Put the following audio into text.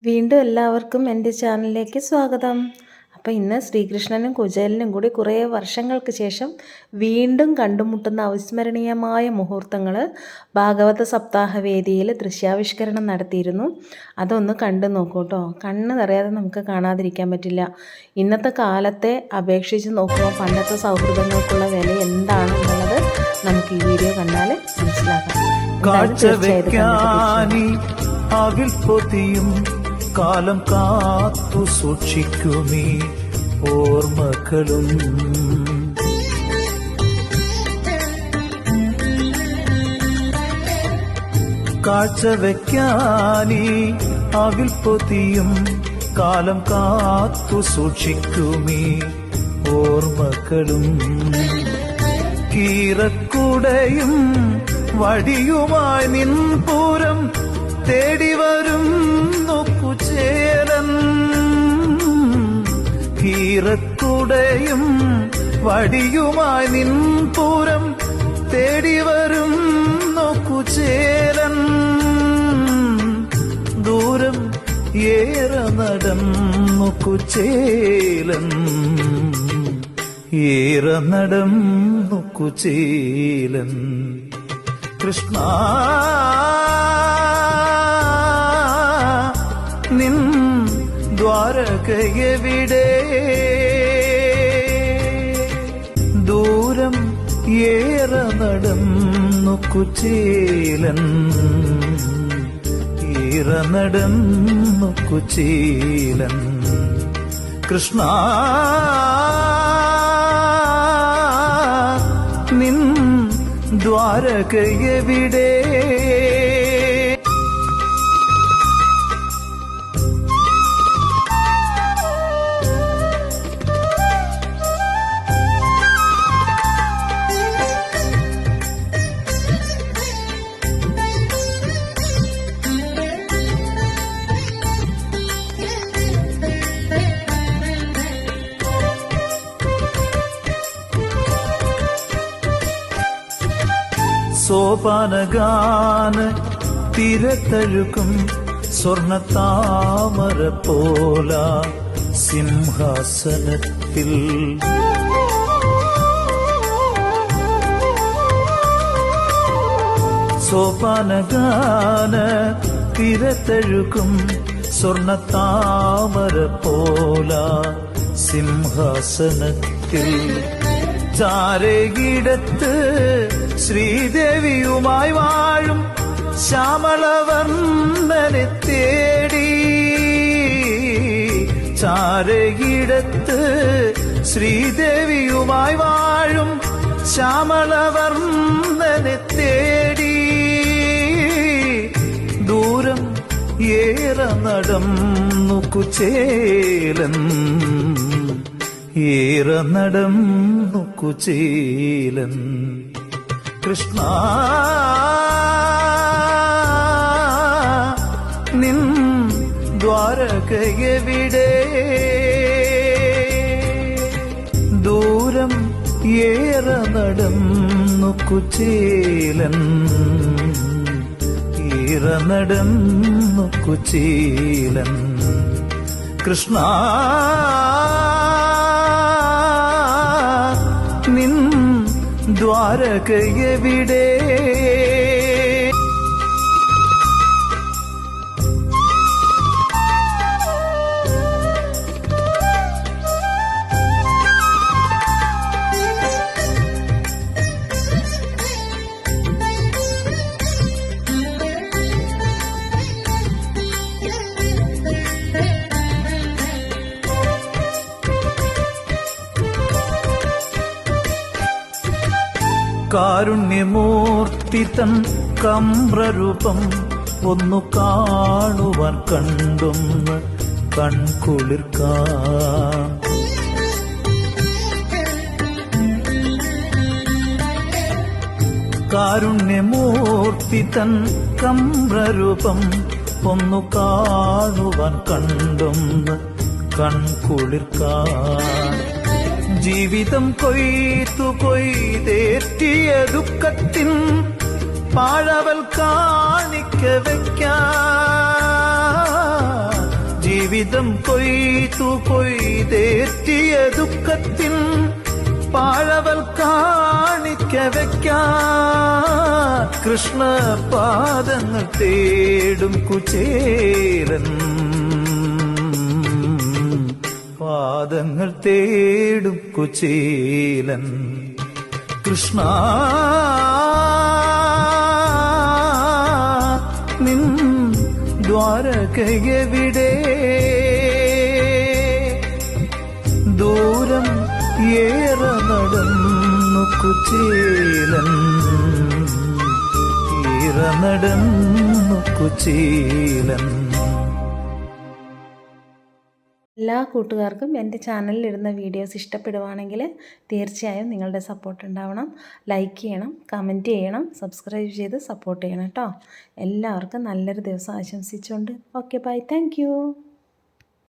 വീണ്ടും എല്ലാവർക്കും എൻ്റെ ചാനലിലേക്ക് സ്വാഗതം. അപ്പോൾ ഇന്ന് ശ്രീകൃഷ്ണനും കുചേലനും കൂടി കുറേ വർഷങ്ങൾക്ക് ശേഷം വീണ്ടും കണ്ടുമുട്ടുന്ന അവിസ്മരണീയമായ മുഹൂർത്തങ്ങൾ ഭാഗവത സപ്താഹ വേദിയിൽ ദൃശ്യാവിഷ്കരണം നടത്തിയിരുന്നു. അതൊന്ന് കണ്ടു നോക്കൂ കേട്ടോ. കണ്ണ് നിറയാതെ നമുക്ക് കാണാതിരിക്കാൻ പറ്റില്ല. ഇന്നത്തെ കാലത്തെ അപേക്ഷിച്ച് നോക്കുമ്പോൾ പണ്ടത്തെ സൗഹൃദങ്ങൾക്കുള്ള വില എന്താണെന്നുള്ളത് നമുക്ക് ഈ വീഡിയോ കണ്ടാൽ മനസ്സിലാക്കാം. കാലം കാത്തു സൂക്ഷിക്കുമീ ഓർമ്മകളും കാഴ്ചവെക്കാനീ അവിൽ പൊതിയും കാലം കാത്തു സൂക്ഷിക്കുമീ ഓർമ്മകളും കീറക്കുടയും വടിയുമായി നിൻപൂരം തേടിവരും കുചേലൻ കീറക്കുടയും വടിയുമായി നിൻപൂരം തേടിവരും കുചേലൻ ദൂരം ഏറെ നടന്നു കുചേലൻ ഏറെ നടന്നു കുചേലൻ കൃഷ്ണ നിൻ ദ്വാരകയെവിടെ ദൂരം ഏറെ നടന്നു കുചേലൻ ഏറെ നടന്നു കുചേലൻ കൃഷ്ണ നിൻ ദ്വാരകയെവിടെ സോപാനഗാന തിരത്തഴുക്കും സ്വർണത്താമര പോല സിംഹാസനത്തിൽ സോപാനഗാന തിരത്തഴുക്കും സ്വർണത്താമര പോല സിംഹാസനത്തിൽ ചാരകിടത്ത് ശ്രീദേവിയുമായി വാഴും ശ്യാമളവർണ്ണനെ തേടി ചാരകിടത്ത് ശ്രീദേവിയുമായി വാഴും ശ്യാമളവർണ്ണനെ തേടി ദൂരം ഏറെ നടന്നു കുചേലൻ ഏറെ നടന്നു കുചേലൻ കൃഷ്ണ നിൻ ദ്വാരകയെവിടെ ദൂരം ഏറെ നടന്നു കുചേലൻ ഏറെ നടന്നു കുചേലൻ കൃഷ്ണ നിൻ ദ്വാരകയെവിടെ കാരുണ്യമൂർത്തി തൻ കമ്രരൂപം ഒന്നു കാണുവാൻ കണ്ടൊന്ന് കൺകുളിർക്കാൻ കാരുണ്യമൂർത്തി തൻ കമ്രരൂപം ഒന്നു കാണുവാൻ കണ്ടൊന്ന് കൺകുളിർക്കാൻ ജീവിതം കൊയ്തേറ്റിയ ദുഃഖത്തിൻ പാഴവൽ കാണിക്ക വയ്ക്കാൻ ജീവിതം കൊയ്തേറ്റിയ ദുഃഖത്തിൻ പാഴവൽ കാണിക്ക വയ്ക്കാൻ കൃഷ്ണ പാദങ്ങൾ തേടും കുചേലൻ, പാദങ്ങൾ തേടും കുചേലൻ. കൃഷ്ണ നിൻ ദ്വാരകയെവിടെ, ദൂരം ഏറെ നടന്നു കുചേലൻ, ഏറെ നടന്നു കുചേലൻ. എല്ലാ കൂട്ടുകാർക്കും എൻ്റെ ചാനലിൽ ഇടുന്ന വീഡിയോസ് ഇഷ്ടപ്പെടുവാണെങ്കിൽ തീർച്ചയായും നിങ്ങളുടെ സപ്പോർട്ട് ഉണ്ടാവണം. ലൈക്ക് ചെയ്യണം, കമൻറ്റ് ചെയ്യണം, സബ്സ്ക്രൈബ് ചെയ്ത് സപ്പോർട്ട് ചെയ്യണം കേട്ടോ. എല്ലാവർക്കും നല്ലൊരു ദിവസം ആശംസിച്ചുകൊണ്ട് ഓക്കെ ബൈ, താങ്ക്